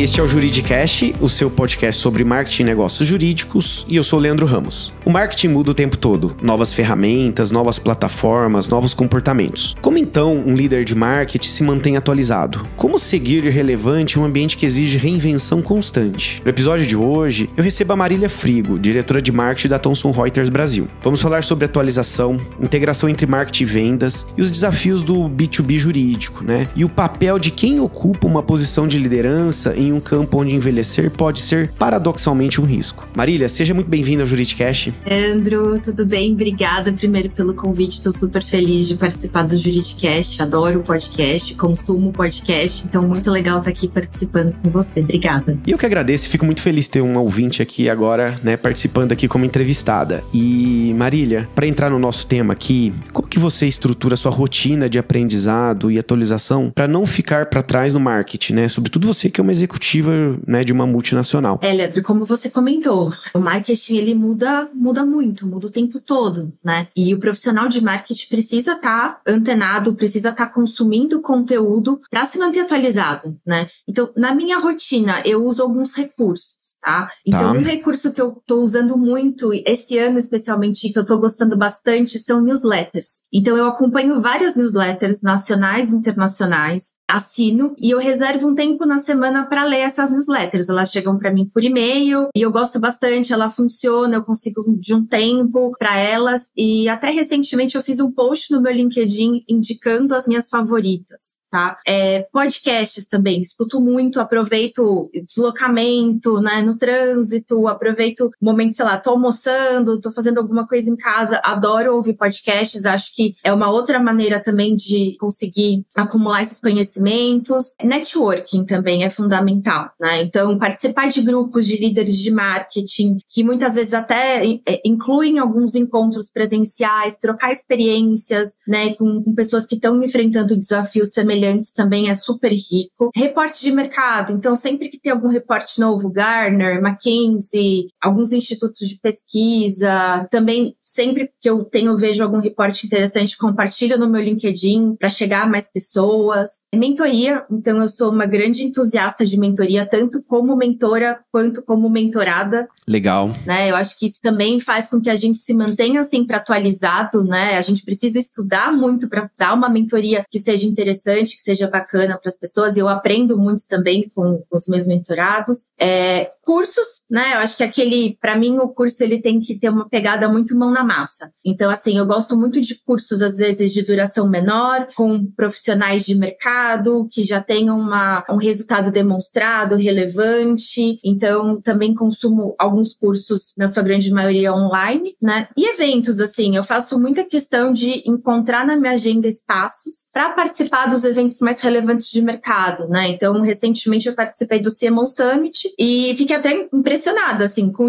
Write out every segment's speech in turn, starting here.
Este é o Juridicast, o seu podcast sobre marketing e negócios jurídicos, e eu sou o Leandro Ramos. O marketing muda o tempo todo, novas ferramentas, novas plataformas, novos comportamentos. Como então um líder de marketing se mantém atualizado? Como seguir relevante em um ambiente que exige reinvenção constante? No episódio de hoje, eu recebo a Marília Frigo, diretora de marketing da Thomson Reuters Brasil. Vamos falar sobre atualização, integração entre marketing e vendas e os desafios do B2B jurídico, né? E o papel de quem ocupa uma posição de liderança em um campo onde envelhecer pode ser paradoxalmente um risco. Marília, seja muito bem-vinda ao Juridicast. Leandro, tudo bem? Obrigada primeiro pelo convite, estou super feliz de participar do Juridicast, adoro o podcast, consumo o podcast, então muito legal estar aqui participando com você, obrigada. E eu que agradeço, fico muito feliz de ter uma ouvinte aqui agora, né, participando aqui como entrevistada. E Marília, para entrar no nosso tema aqui, como que você estrutura sua rotina de aprendizado e atualização para não ficar para trás no marketing, né? Sobretudo você que é uma executiva, né, de uma multinacional. Leandro, como você comentou, o marketing ele muda muito, muda o tempo todo, né? E o profissional de marketing precisa estar antenado, precisa estar consumindo conteúdo para se manter atualizado, né? Então, na minha rotina, eu uso alguns recursos, tá? Então, um recurso que eu tô usando muito, esse ano especialmente, que eu tô gostando bastante, são newsletters. Então, eu acompanho várias newsletters nacionais e internacionais, assino e eu reservo um tempo na semana para ler essas newsletters. Elas chegam para mim por e-mail e eu gosto bastante, ela funciona, eu consigo de um tempo para elas e até recentemente eu fiz um post no meu LinkedIn indicando as minhas favoritas. Tá? Podcasts também, escuto muito, aproveito deslocamento, né, no trânsito, aproveito o momento, sei lá, tô almoçando, tô fazendo alguma coisa em casa, adoro ouvir podcasts, acho que é uma outra maneira também de conseguir acumular esses conhecimentos. Networking também é fundamental, né, então participar de grupos de líderes de marketing, que muitas vezes até incluem alguns encontros presenciais, trocar experiências, né, com pessoas que estão enfrentando desafios semelhantes também é super rico. Reporte de mercado, então sempre que tem algum reporte novo, Gartner, McKinsey, alguns institutos de pesquisa, também sempre que eu vejo algum reporte interessante, compartilho no meu LinkedIn para chegar a mais pessoas. Mentoria, então eu sou uma grande entusiasta de mentoria, tanto como mentora quanto como mentorada. Legal. Né? Eu acho que isso também faz com que a gente se mantenha sempre atualizado, né? A gente precisa estudar muito para dar uma mentoria que seja interessante, que seja bacana para as pessoas, e eu aprendo muito também com os meus mentorados. Cursos, né? Eu acho que para mim, o curso ele tem que ter uma pegada muito mão na massa. Então, assim, eu gosto muito de cursos, às vezes, de duração menor, com profissionais de mercado, que já tenham um resultado demonstrado, relevante. Então, também consumo alguns cursos, na sua grande maioria, online, né? E eventos, assim, eu faço muita questão de encontrar na minha agenda espaços para participar dos eventos mais relevantes de mercado, né? Então, recentemente eu participei do CMO Summit e fiquei até impressionada, assim, com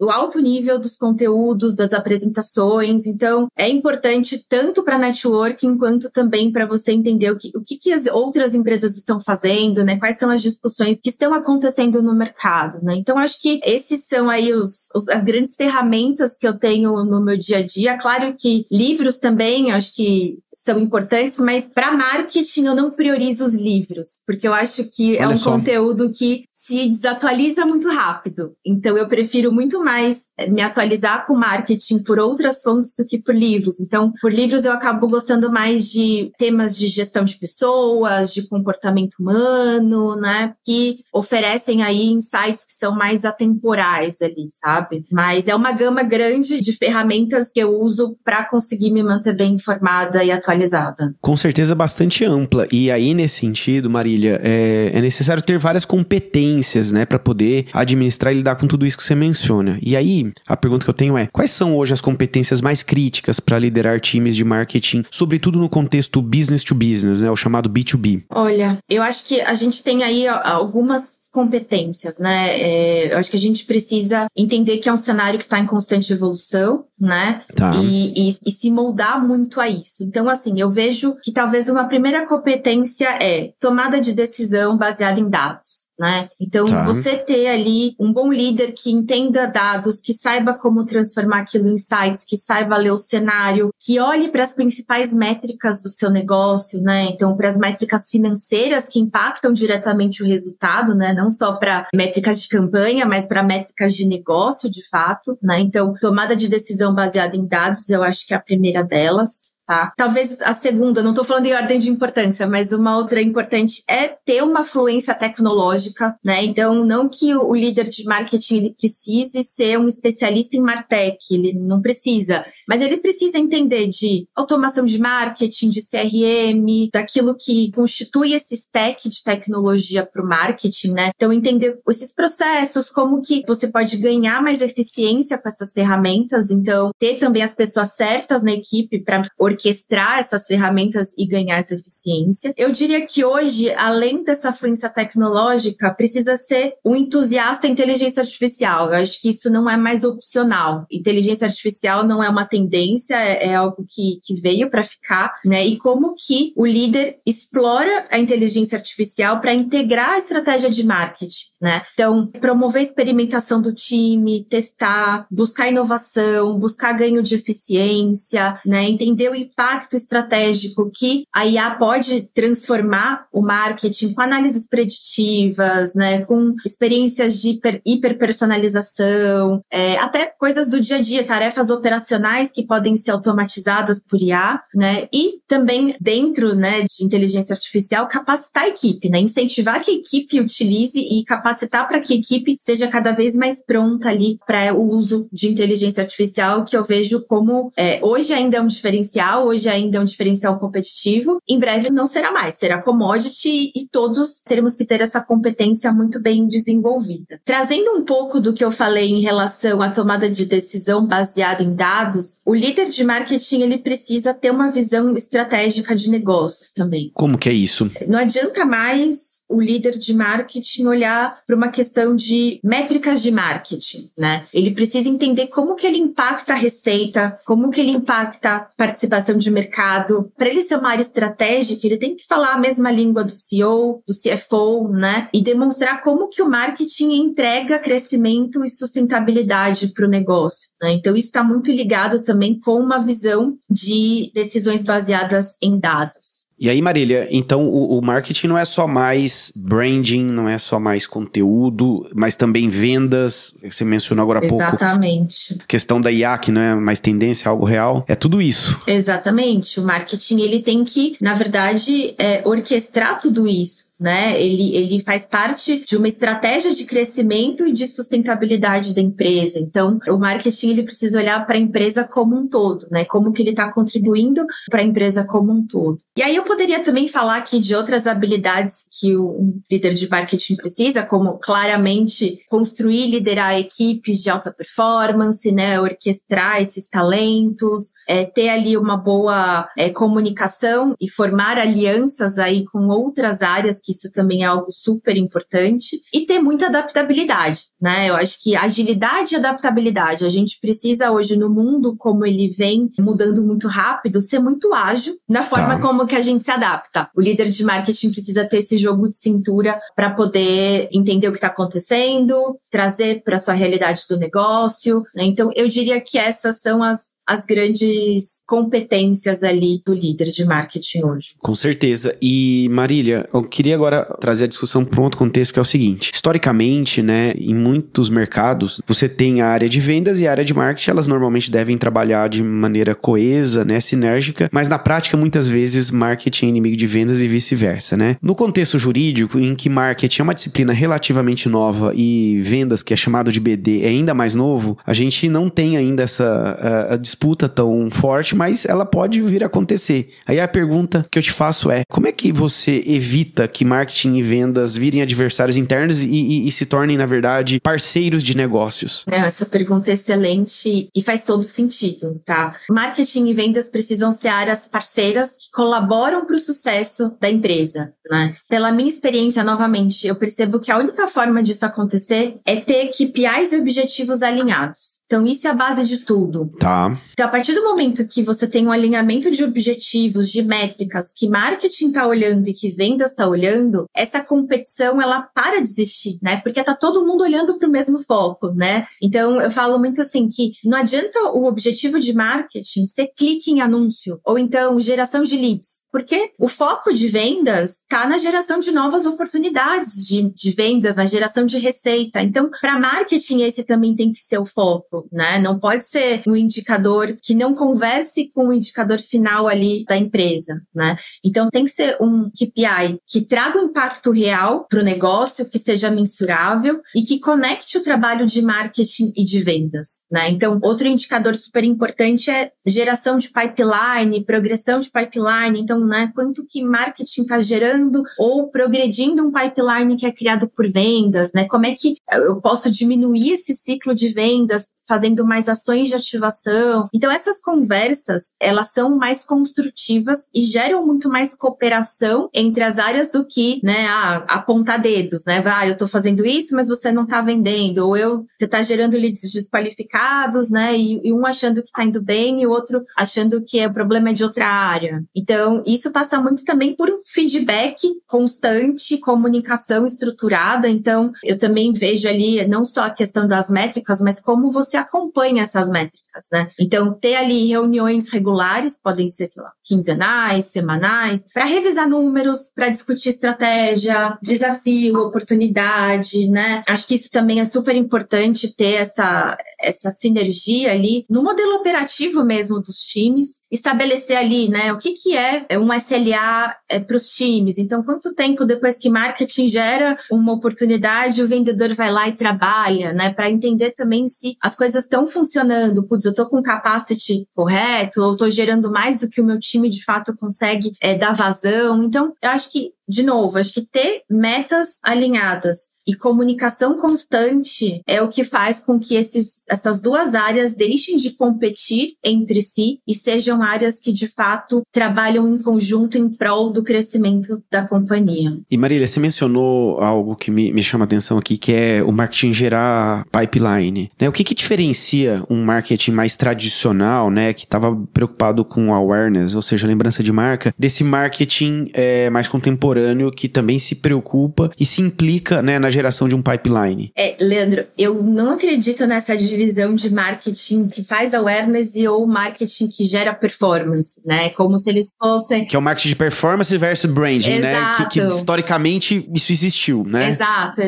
o alto nível dos conteúdos, das apresentações. Então, é importante tanto para networking quanto também para você entender o que as outras empresas estão fazendo, né? Quais são as discussões que estão acontecendo no mercado, né? Então, acho que esses são aí as grandes ferramentas que eu tenho no meu dia a dia. Claro que livros também, acho que são importantes, mas para marketing eu não priorizo os livros, porque eu acho que é um conteúdo que se desatualiza muito rápido. Então eu prefiro muito mais me atualizar com marketing por outras fontes do que por livros. Então, por livros eu acabo gostando mais de temas de gestão de pessoas, de comportamento humano, né? Que oferecem aí insights que são mais atemporais ali, sabe? Mas é uma gama grande de ferramentas que eu uso para conseguir me manter bem informada e atualizada. Com certeza bastante ampla. E aí, nesse sentido, Marília, é necessário ter várias competências, né, para poder administrar e lidar com tudo isso que você menciona. E aí, a pergunta que eu tenho é: quais são hoje as competências mais críticas para liderar times de marketing, sobretudo no contexto business to business, né, o chamado B2B? Olha, eu acho que a gente tem aí algumas competências, né? Eu acho que a gente precisa entender que é um cenário que está em constante evolução, né? Tá. E se moldar muito a isso. Então, assim, eu vejo que talvez uma primeira competência é tomada de decisão baseada em dados. né? Então, você ter ali um bom líder que entenda dados, que saiba como transformar aquilo em insights, que saiba ler o cenário, que olhe para as principais métricas do seu negócio, né? Então, para as métricas financeiras que impactam diretamente o resultado, né? Não só para métricas de campanha, mas para métricas de negócio, de fato, né? Então, tomada de decisão baseada em dados, eu acho que é a primeira delas. Tá? Talvez a segunda, não estou falando em ordem de importância, mas uma outra importante é ter uma fluência tecnológica, né? Então, não que o líder de marketing ele precise ser um especialista em MarTech, ele não precisa, mas ele precisa entender de automação de marketing, de CRM, daquilo que constitui esse stack de tecnologia para o marketing, né? Então, entender esses processos, como que você pode ganhar mais eficiência com essas ferramentas, então, ter também as pessoas certas na equipe para orquestrar essas ferramentas e ganhar essa eficiência. Eu diria que hoje, além dessa fluência tecnológica, precisa ser um entusiasta em inteligência artificial. Eu acho que isso não é mais opcional. Inteligência artificial não é uma tendência, é algo que veio para ficar, né? E como que o líder explora a inteligência artificial para integrar a estratégia de marketing, né? Então, promover a experimentação do time, testar, buscar inovação, buscar ganho de eficiência, né? Entender o impacto estratégico que a IA pode transformar o marketing com análises preditivas, né, com experiências de hiperpersonalização, até coisas do dia a dia, tarefas operacionais que podem ser automatizadas por IA, né, e também dentro, né, de inteligência artificial, capacitar a equipe, né, incentivar que a equipe utilize e capacitar para que a equipe seja cada vez mais pronta ali para o uso de inteligência artificial, que eu vejo como hoje ainda é um diferencial, hoje ainda é um diferencial competitivo, em breve não será mais, será commodity e todos teremos que ter essa competência muito bem desenvolvida. Trazendo um pouco do que eu falei em relação à tomada de decisão baseada em dados, o líder de marketing ele precisa ter uma visão estratégica de negócios também. Como que é isso? Não adianta mais o líder de marketing olhar para uma questão de métricas de marketing, né? Ele precisa entender como que ele impacta a receita, como que ele impacta a participação de mercado. Para ele ser uma área estratégica, ele tem que falar a mesma língua do CEO, do CFO, né? E demonstrar como que o marketing entrega crescimento e sustentabilidade para o negócio, né? Então, isso está muito ligado também com uma visão de decisões baseadas em dados. E aí, Marília, então o marketing não é só mais branding, não é só mais conteúdo, mas também vendas, você mencionou agora há pouco. Exatamente. A questão da IA, que não é mais tendência, é algo real, é tudo isso. Exatamente. O marketing, ele tem que, na verdade, orquestrar tudo isso, né? Ele faz parte de uma estratégia de crescimento e de sustentabilidade da empresa. Então, o marketing ele precisa olhar para a empresa como um todo, né? Como que ele está contribuindo para a empresa como um todo. E aí eu poderia também falar aqui de outras habilidades que um líder de marketing precisa, como claramente construir e liderar equipes de alta performance, né? Orquestrar esses talentos, ter ali uma boa comunicação e formar alianças aí com outras áreas, que isso também é algo super importante, e ter muita adaptabilidade, né? Eu acho que agilidade e adaptabilidade, a gente precisa hoje no mundo, como ele vem mudando muito rápido, ser muito ágil na forma como que a gente se adapta. O líder de marketing precisa ter esse jogo de cintura para poder entender o que está acontecendo, trazer para a sua realidade do negócio, né? Então, eu diria que essas são as grandes competências ali do líder de marketing hoje. Com certeza. E, Marília, eu queria agora trazer a discussão para um outro contexto, que é o seguinte. Historicamente, né, em muitos mercados, você tem a área de vendas e a área de marketing, elas normalmente devem trabalhar de maneira coesa, né, sinérgica, mas na prática, muitas vezes, marketing é inimigo de vendas e vice-versa, né? No contexto jurídico, em que marketing é uma disciplina relativamente nova e vendas, que é chamado de BD, é ainda mais novo, a gente não tem ainda essa disputa tão forte, mas ela pode vir a acontecer. Aí a pergunta que eu te faço é, como é que você evita que marketing e vendas virem adversários internos e se tornem, na verdade, parceiros de negócios? Essa pergunta é excelente e faz todo sentido, tá? Marketing e vendas precisam ser áreas parceiras que colaboram para o sucesso da empresa, né? Pela minha experiência, novamente, eu percebo que a única forma disso acontecer é ter KPIs e objetivos alinhados. Então, isso é a base de tudo. Tá. Então, a partir do momento que você tem um alinhamento de objetivos, de métricas, que marketing tá olhando e que vendas tá olhando, essa competição, ela para de existir, né? Porque tá todo mundo olhando pro mesmo foco, né? Então, eu falo muito assim que não adianta o objetivo de marketing ser clique em anúncio, ou então geração de leads. Porque o foco de vendas tá na geração de novas oportunidades de vendas, na geração de receita. Então, para marketing, esse também tem que ser o foco, né? Não pode ser um indicador que não converse com o indicador final ali da empresa, né? Então, tem que ser um KPI que traga um impacto real para o negócio, que seja mensurável e que conecte o trabalho de marketing e de vendas, né? Então, outro indicador super importante é geração de pipeline, progressão de pipeline. Então, né, quanto que marketing está gerando ou progredindo um pipeline que é criado por vendas, né? Como é que eu posso diminuir esse ciclo de vendas fazendo mais ações de ativação? Então, essas conversas, elas são mais construtivas e geram muito mais cooperação entre as áreas do que, né, apontar dedos, né? Eu tô fazendo isso, mas você não tá vendendo. Ou você tá gerando leads desqualificados, né? E um achando que tá indo bem e o outro achando que o problema é de outra área. Então, isso passa muito também por um feedback constante, comunicação estruturada. Então, eu também vejo ali não só a questão das métricas, mas como você acompanha essas métricas, né? Então, ter ali reuniões regulares, podem ser, sei lá, quinzenais, semanais, para revisar números, para discutir estratégia, desafio, oportunidade, né? Acho que isso também é super importante ter essa sinergia ali no modelo operativo mesmo dos times, estabelecer ali, né, o que é um SLA para os times. Então, quanto tempo depois que marketing gera uma oportunidade, o vendedor vai lá e trabalha, né, para entender também se as coisas estão funcionando. Putz, eu tô com capacity correto, ou tô gerando mais do que o meu time de fato consegue dar vazão. Então, eu acho que, de novo, acho que ter metas alinhadas e comunicação constante é o que faz com que essas duas áreas deixem de competir entre si e sejam áreas que, de fato, trabalham em conjunto em prol do crescimento da companhia. E Marília, você mencionou algo que me chama a atenção aqui, que é o marketing gerar pipeline, né? O que diferencia um marketing mais tradicional, né, que estava preocupado com awareness, ou seja, lembrança de marca, desse marketing mais contemporâneo que também se preocupa e se implica, né, na geração de um pipeline? Leandro, eu não acredito nessa divisão de marketing que faz awareness ou marketing que gera performance, né? Como se eles fossem... Que é o marketing de performance versus branding, exato, né? Que historicamente isso existiu, né? Exato.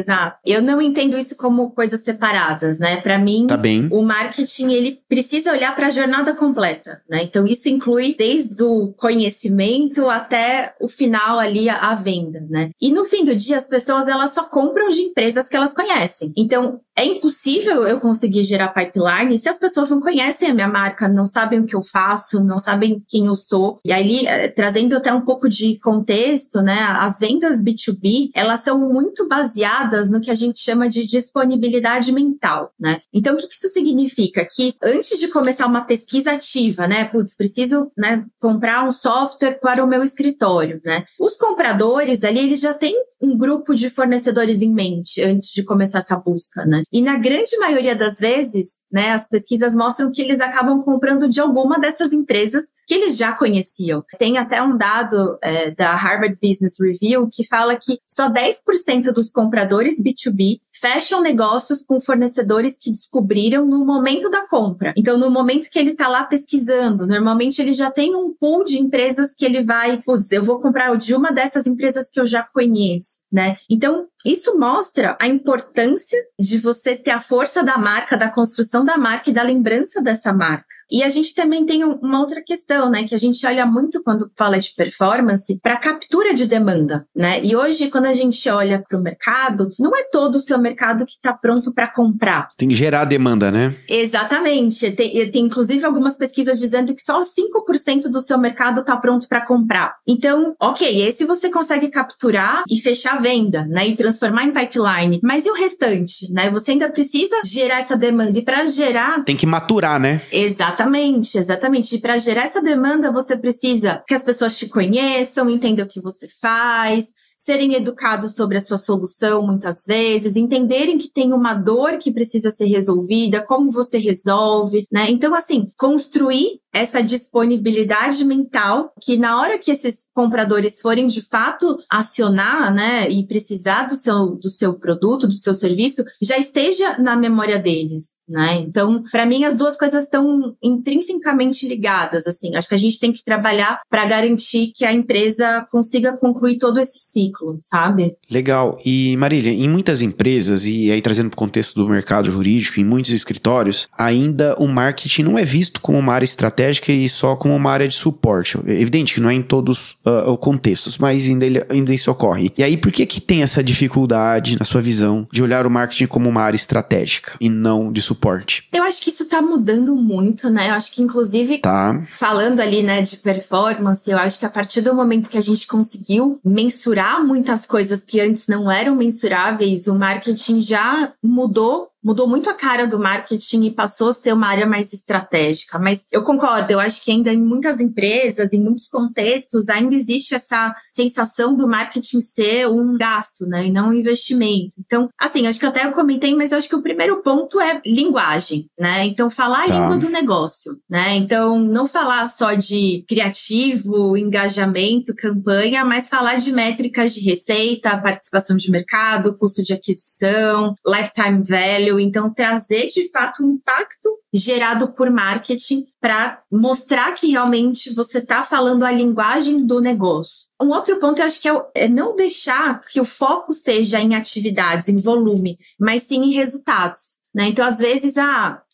Eu não entendo isso como coisas separadas, né? Pra mim, tá bem. O marketing, ele precisa olhar para a jornada completa, né? Então, isso inclui desde o conhecimento até o final ali, a venda, né? E no fim do dia, as pessoas, elas só compram de empresas que elas conhecem. Então, é impossível eu conseguir gerar pipeline se as pessoas não conhecem a minha marca, não sabem o que eu faço, não sabem quem eu sou. E aí, trazendo até um pouco de contexto, né? As vendas B2B, elas são muito baseadas no que a gente chama de disponibilidade mental, né? Então, o que isso significa? Que antes de começar uma pesquisa ativa, né? Putz, preciso, né, comprar um software para o meu escritório, né? Os compradores ali, eles já têm um grupo de fornecedores em mente antes de começar essa busca, né? E na grande maioria das vezes, né, as pesquisas mostram que eles acabam comprando de alguma dessas empresas que eles já conheciam. Tem até um dado da Harvard Business Review que fala que só 10% dos compradores B2B fecham negócios com fornecedores que descobriram no momento da compra. Então, no momento que ele está lá pesquisando, normalmente ele já tem um pool de empresas que ele vai, putz, eu vou comprar de uma dessas empresas que eu já conheço, né? Então, isso mostra a importância de você ter a força da marca, da construção da marca e da lembrança dessa marca. E a gente também tem uma outra questão, né, que a gente olha muito quando fala de performance para captura de demanda, né? E hoje, quando a gente olha para o mercado, não é todo o seu mercado que está pronto para comprar. Tem que gerar demanda, né? Exatamente. Tem inclusive algumas pesquisas dizendo que só 5% do seu mercado está pronto para comprar. Então, ok, esse você consegue capturar e fechar a venda, né, e transformar em pipeline. Mas e o restante, né? Você ainda precisa gerar essa demanda e para gerar... Tem que maturar, né? Exatamente. E para gerar essa demanda, você precisa que as pessoas te conheçam, entendam o que você faz, serem educados sobre a sua solução muitas vezes, entenderem que tem uma dor que precisa ser resolvida, como você resolve, né? Então, assim, construir essa disponibilidade mental que na hora que esses compradores forem de fato acionar, né, e precisar do seu produto, do seu serviço, já esteja na memória deles, né? Então, para mim, as duas coisas estão intrinsecamente ligadas, assim. Acho que a gente tem que trabalhar para garantir que a empresa consiga concluir todo esse ciclo, sabe? Legal. E, Marília, em muitas empresas, e aí trazendo para o contexto do mercado jurídico, em muitos escritórios, ainda o marketing não é visto como uma área estratégica e só como uma área de suporte. É evidente que não é em todos os contextos, mas ainda isso ocorre. E aí, por que tem essa dificuldade, na sua visão, de olhar o marketing como uma área estratégica e não de suporte? Eu acho que isso tá mudando muito, né? Eu acho que, inclusive, falando ali, né, de performance, eu acho que a partir do momento que a gente conseguiu mensurar muitas coisas que antes não eram mensuráveis, o marketing já mudou muito a cara do marketing e passou a ser uma área mais estratégica. Mas eu concordo, eu acho que ainda em muitas empresas, em muitos contextos, ainda existe essa sensação do marketing ser um gasto, né, e não um investimento. Então, assim, acho que até eu comentei, mas eu acho que o primeiro ponto é linguagem, né? Então, falar a língua do negócio, né? Então, não falar só de criativo, engajamento, campanha, mas falar de métricas de receita, participação de mercado, custo de aquisição, lifetime value. Então, trazer de fato o impacto gerado por marketing para mostrar que realmente você está falando a linguagem do negócio. Um outro ponto eu acho que é não deixar que o foco seja em atividades, em volume, mas sim em resultados, né? Então, às vezes,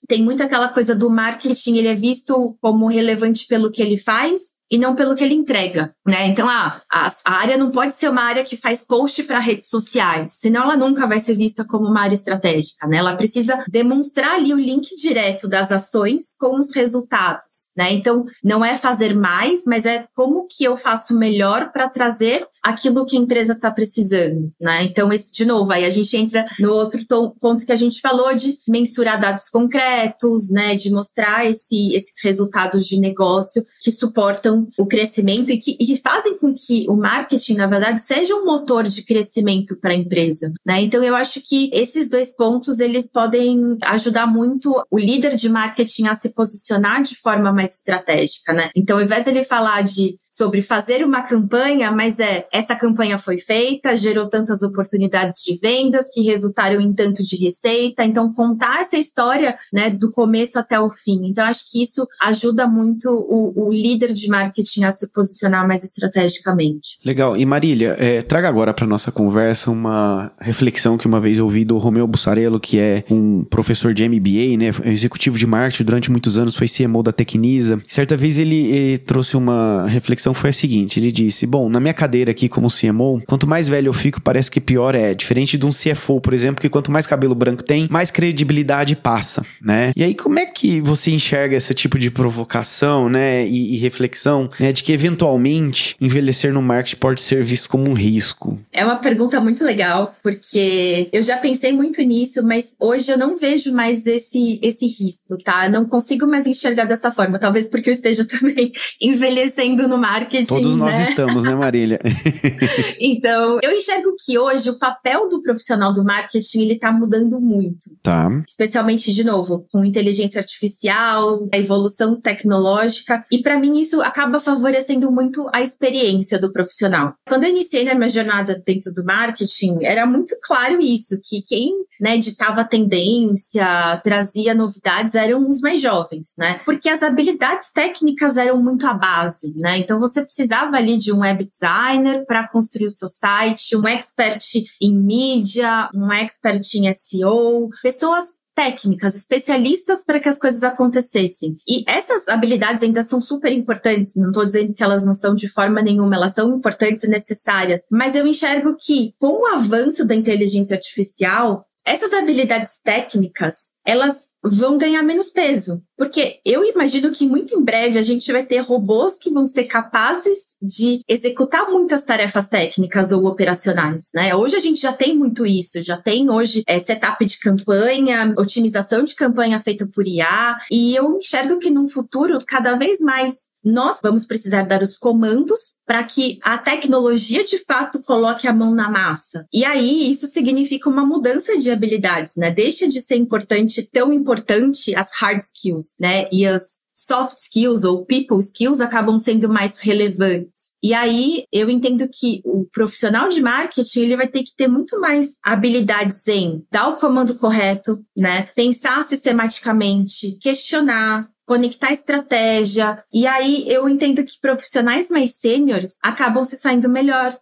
tem muito aquela coisa do marketing, ele é visto como relevante pelo que ele faz e não pelo que ele entrega, né? Então, a área não pode ser uma área que faz post para redes sociais, senão ela nunca vai ser vista como uma área estratégica, né? Ela precisa demonstrar ali o link direto das ações com os resultados, né? Então, não é fazer mais, mas é como que eu faço melhor para trazer aquilo que a empresa está precisando, né? Então, de novo, aí a gente entra no outro ponto que a gente falou de mensurar dados concretos, né? De mostrar esses resultados de negócio que suportam o crescimento e que fazem com que o marketing, na verdade, seja um motor de crescimento para a empresa, né? Então, eu acho que esses dois pontos, eles podem ajudar muito o líder de marketing a se posicionar de forma mais estratégica, né? Então, ao invés dele falar sobre fazer uma campanha, mas essa campanha foi feita, gerou tantas oportunidades de vendas que resultaram em tanto de receita. Então, contar essa história, né, do começo até o fim. Então, acho que isso ajuda muito o líder de marketing a se posicionar mais estrategicamente. Legal. E Marília, traga agora para nossa conversa uma reflexão que uma vez eu ouvi do Romeu Bussarello, que é um professor de MBA, né, executivo de marketing durante muitos anos, foi CMO da Tecnisa. Certa vez ele trouxe uma reflexão, foi a seguinte, ele disse, bom, na minha cadeira aqui como CMO, quanto mais velho eu fico, parece que pior é. Diferente de um CFO, por exemplo, que quanto mais cabelo branco tem, mais credibilidade passa, né? E aí, como é que você enxerga esse tipo de provocação, né, e reflexão, né, de que eventualmente envelhecer no marketing pode ser visto como um risco? É uma pergunta muito legal, porque eu já pensei muito nisso, mas hoje eu não vejo mais esse risco, tá? Não consigo mais enxergar dessa forma, talvez porque eu esteja também envelhecendo no marketing. Todos nós estamos, né, Marília? Então, eu enxergo que hoje o papel do profissional do marketing, ele tá mudando muito. Tá. Especialmente, de novo, com inteligência artificial, a evolução tecnológica. E para mim isso acaba favorecendo muito a experiência do profissional. Quando eu iniciei na minha jornada dentro do marketing, era muito claro isso, que quem, né, ditava tendência, trazia novidades eram os mais jovens, né? Porque as habilidades técnicas eram muito a base, né? Então você precisava ali de um web designer para construir o seu site, um expert em mídia, um expert em SEO, pessoas técnicas, especialistas para que as coisas acontecessem. E essas habilidades ainda são super importantes, não estou dizendo que elas não são de forma nenhuma, elas são importantes e necessárias, mas eu enxergo que com o avanço da inteligência artificial, essas habilidades técnicas, elas vão ganhar menos peso. Porque eu imagino que muito em breve a gente vai ter robôs que vão ser capazes de executar muitas tarefas técnicas ou operacionais, né? Hoje a gente já tem muito isso, já tem hoje setup de campanha, otimização de campanha feita por IA, e eu enxergo que num futuro cada vez mais nós vamos precisar dar os comandos para que a tecnologia de fato coloque a mão na massa. E aí isso significa uma mudança de habilidades, né? Deixa de ser tão importante as hard skills, né? E as soft skills ou people skills acabam sendo mais relevantes. E aí eu entendo que o profissional de marketing, ele vai ter que ter muito mais habilidades em dar o comando correto, né? Pensar sistematicamente, questionar, conectar estratégia. E aí eu entendo que profissionais mais sêniores acabam se saindo melhor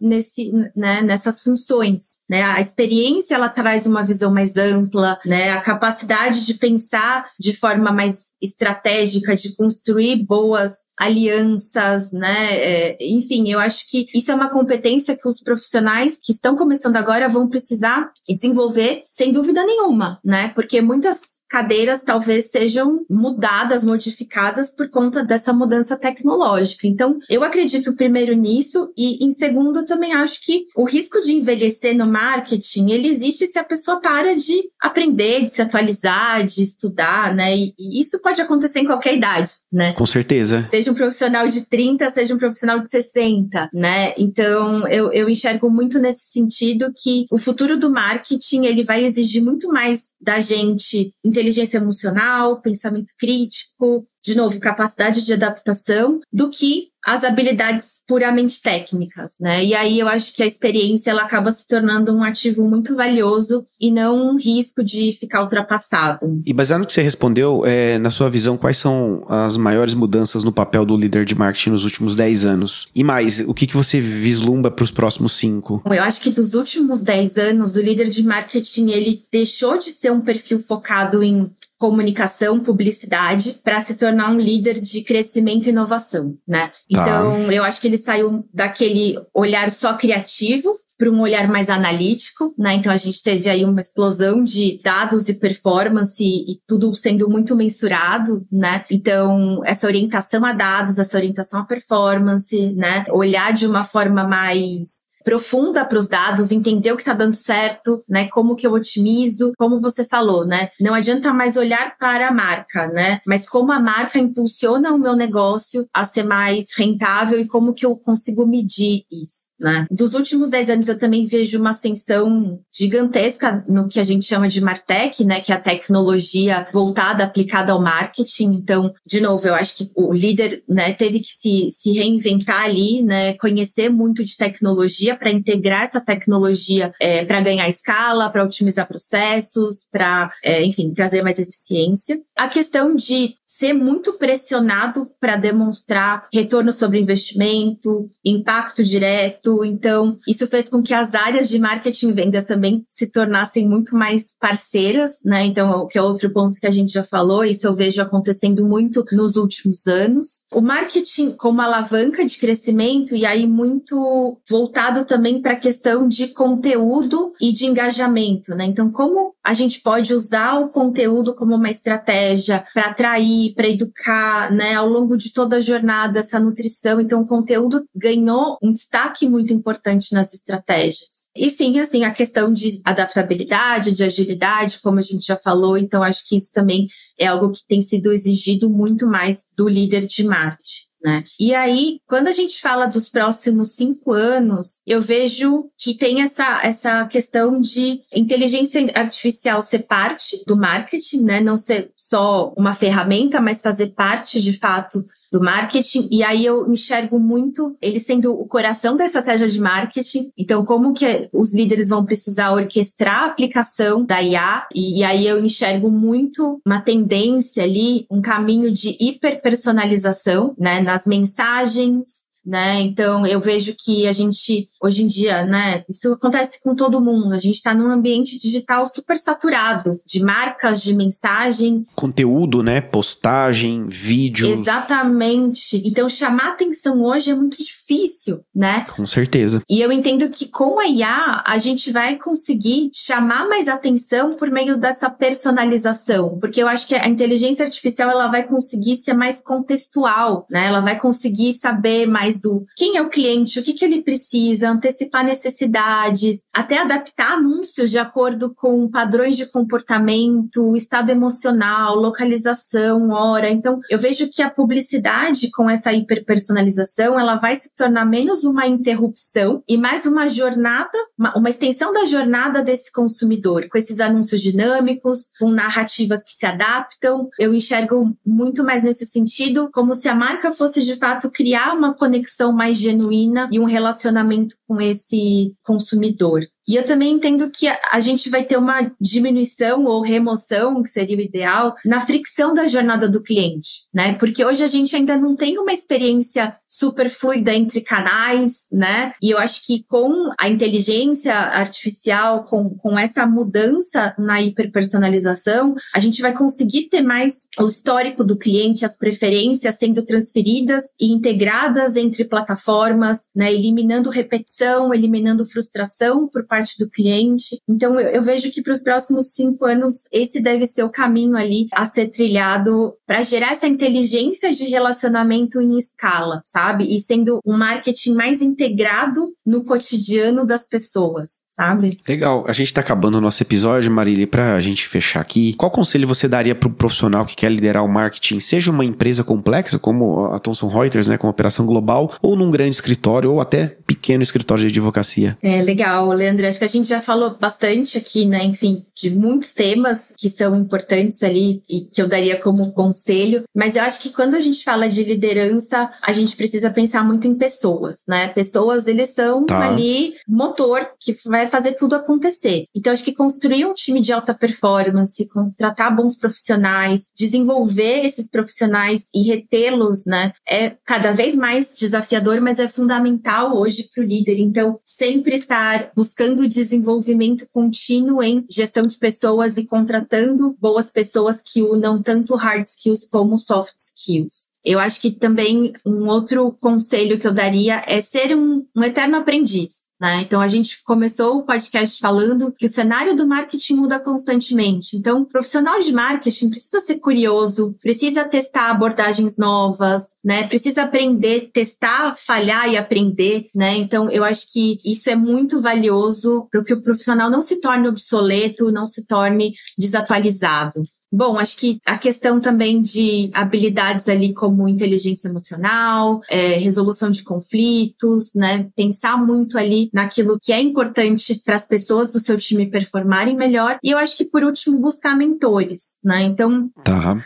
nessas funções, né? A experiência, ela traz uma visão mais ampla, né? A capacidade de pensar de forma mais estratégica, de construir boas alianças, né? Enfim, eu acho que isso é uma competência que os profissionais que estão começando agora vão precisar desenvolver, sem dúvida nenhuma, né? Porque muitas cadeiras talvez sejam mudadas, modificadas por conta dessa mudança tecnológica. Então, eu acredito primeiro nisso e, em segundo, eu também acho que o risco de envelhecer no marketing, ele existe se a pessoa para de aprender, de se atualizar, de estudar, né? E isso pode acontecer em qualquer idade, né? Com certeza. Seja um profissional de 30, seja um profissional de 60, né? Então, eu enxergo muito nesse sentido que o futuro do marketing, ele vai exigir muito mais da gente inteligência emocional, pensamento crítico, de novo, capacidade de adaptação, do que as habilidades puramente técnicas, né? E aí eu acho que a experiência, ela acaba se tornando um ativo muito valioso e não um risco de ficar ultrapassado. E baseado no que você respondeu, na sua visão, quais são as maiores mudanças no papel do líder de marketing nos últimos 10 anos? E mais, o que você vislumbra para os próximos 5? Eu acho que dos últimos 10 anos, o líder de marketing, ele deixou de ser um perfil focado em comunicação, publicidade, para se tornar um líder de crescimento e inovação, né? Então, eu acho que ele saiu daquele olhar só criativo para um olhar mais analítico, né? Então, a gente teve aí uma explosão de dados e performance e tudo sendo muito mensurado, né? Então, essa orientação a dados, essa orientação a performance, né? Olhar de uma forma mais profunda para os dados, entender o que está dando certo, né? Como que eu otimizo, como você falou, né? Não adianta mais olhar para a marca, né? Mas como a marca impulsiona o meu negócio a ser mais rentável e como que eu consigo medir isso, né? Dos últimos 10 anos eu também vejo uma ascensão gigantesca no que a gente chama de Martech, né? Que é a tecnologia voltada, aplicada ao marketing. Então, de novo, eu acho que o líder, né, teve que se reinventar ali, né? Conhecer muito de tecnologia para integrar essa tecnologia para ganhar escala, para otimizar processos, para, enfim, trazer mais eficiência. A questão de ser muito pressionado para demonstrar retorno sobre investimento, impacto direto. Então, isso fez com que as áreas de marketing e venda também se tornassem muito mais parceiras, né? Então, que é outro ponto que a gente já falou, isso eu vejo acontecendo muito nos últimos anos. O marketing como alavanca de crescimento e aí muito voltado também para a questão de conteúdo e de engajamento, né? Então, como a gente pode usar o conteúdo como uma estratégia para atrair, para educar, né? Ao longo de toda a jornada, essa nutrição. Então, o conteúdo ganhou um destaque muito importante nas estratégias. E sim, assim, a questão de adaptabilidade, de agilidade, como a gente já falou. Então, acho que isso também é algo que tem sido exigido muito mais do líder de marketing, né? E aí, quando a gente fala dos próximos 5 anos, eu vejo que tem essa questão de inteligência artificial ser parte do marketing, né? Não ser só uma ferramenta, mas fazer parte, de fato, do marketing. E aí eu enxergo muito ele sendo o coração da estratégia de marketing. Então, como que os líderes vão precisar orquestrar a aplicação da IA? E aí eu enxergo muito uma tendência ali, um caminho de hiperpersonalização, né? Nas mensagens, né? Então, eu vejo que a gente, hoje em dia, né? Isso acontece com todo mundo. A gente está num ambiente digital super saturado de marcas, de mensagem. Conteúdo, né? Postagem, vídeos. Exatamente. Então, chamar atenção hoje é muito difícil, né? Com certeza. E eu entendo que com a IA, a gente vai conseguir chamar mais atenção por meio dessa personalização. Porque eu acho que a inteligência artificial, ela vai conseguir ser mais contextual, né? Ela vai conseguir saber mais mais do quem é o cliente, o que ele precisa, antecipar necessidades, até adaptar anúncios de acordo com padrões de comportamento, estado emocional, localização, hora. Então, eu vejo que a publicidade com essa hiperpersonalização, ela vai se tornar menos uma interrupção e mais uma jornada, uma extensão da jornada desse consumidor, com esses anúncios dinâmicos, com narrativas que se adaptam. Eu enxergo muito mais nesse sentido, como se a marca fosse de fato criar uma conexão mais genuína e um relacionamento com esse consumidor. E eu também entendo que a gente vai ter uma diminuição ou remoção, que seria o ideal, na fricção da jornada do cliente, né? Porque hoje a gente ainda não tem uma experiência super fluida entre canais, né? E eu acho que com a inteligência artificial, com essa mudança na hiperpersonalização, a gente vai conseguir ter mais o histórico do cliente, as preferências sendo transferidas e integradas entre plataformas, né? Eliminando repetição, eliminando frustração por parte do cliente. Então, eu vejo que para os próximos 5 anos, esse deve ser o caminho ali a ser trilhado para gerar essa inteligência de relacionamento em escala, sabe? E sendo um marketing mais integrado no cotidiano das pessoas, sabe? Legal. A gente está acabando o nosso episódio, Marília, para a gente fechar aqui. Qual conselho você daria para um profissional que quer liderar o marketing, seja uma empresa complexa, como a Thomson Reuters, né, com operação global, ou num grande escritório, ou até pequeno escritório de advocacia? Legal, Leandro. Acho que a gente já falou bastante aqui, né? Enfim, de muitos temas que são importantes ali e que eu daria como conselho. Mas eu acho que quando a gente fala de liderança, a gente precisa pensar muito em pessoas, né? Pessoas, eles são ali motor que vai fazer tudo acontecer. Então, acho que construir um time de alta performance, contratar bons profissionais, desenvolver esses profissionais e retê-los, né? É cada vez mais desafiador, mas é fundamental hoje para o líder. Então, sempre estar buscando desenvolvimento contínuo em gestão de pessoas e contratando boas pessoas que unam tanto hard skills como soft skills. Eu acho que também um outro conselho que eu daria é ser um eterno aprendiz, né? Então, a gente começou o podcast falando que o cenário do marketing muda constantemente. Então, o profissional de marketing precisa ser curioso, precisa testar abordagens novas, né? Precisa aprender, testar, falhar e aprender, né? Então, eu acho que isso é muito valioso para que o profissional não se torne obsoleto, não se torne desatualizado. Bom, acho que a questão também de habilidades ali como inteligência emocional, resolução de conflitos, né? Pensar muito ali naquilo que é importante para as pessoas do seu time performarem melhor. E eu acho que, por último, buscar mentores, né? Então,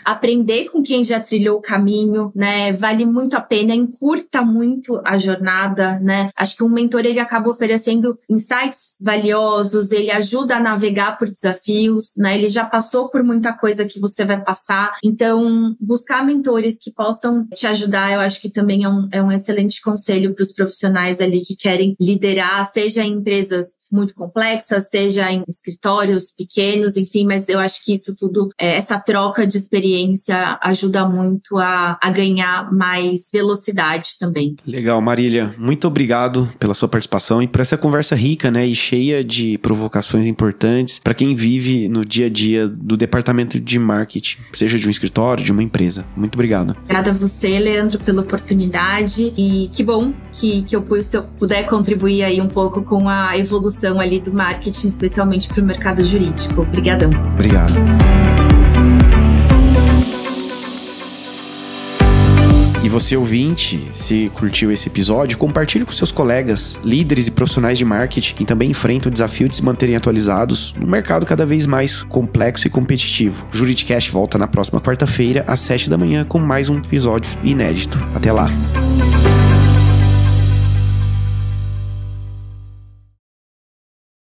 aprender com quem já trilhou o caminho, né? Vale muito a pena, encurta muito a jornada, né? Acho que um mentor, ele acaba oferecendo insights valiosos, ele ajuda a navegar por desafios, né? Ele já passou por muita coisa que você vai passar. Então, buscar mentores que possam te ajudar, eu acho que também é um excelente conselho para os profissionais ali que querem liderar, seja em empresas muito complexas, seja em escritórios pequenos, enfim, mas eu acho que isso tudo, essa troca de experiência ajuda muito a ganhar mais velocidade também. Legal, Marília, muito obrigado pela sua participação e por essa conversa rica, né, e cheia de provocações importantes para quem vive no dia a dia do departamento de marketing, seja de um escritório, de uma empresa. Muito obrigado. Obrigada a você, Leandro, pela oportunidade e que bom que se eu puder contribuir aí um pouco com a evolução ali do marketing, especialmente para o mercado jurídico. Obrigadão. Obrigado. E você, ouvinte, se curtiu esse episódio, compartilhe com seus colegas, líderes e profissionais de marketing que também enfrentam o desafio de se manterem atualizados no mercado cada vez mais complexo e competitivo. O Juridicast volta na próxima quarta-feira, às 7 da manhã, com mais um episódio inédito. Até lá!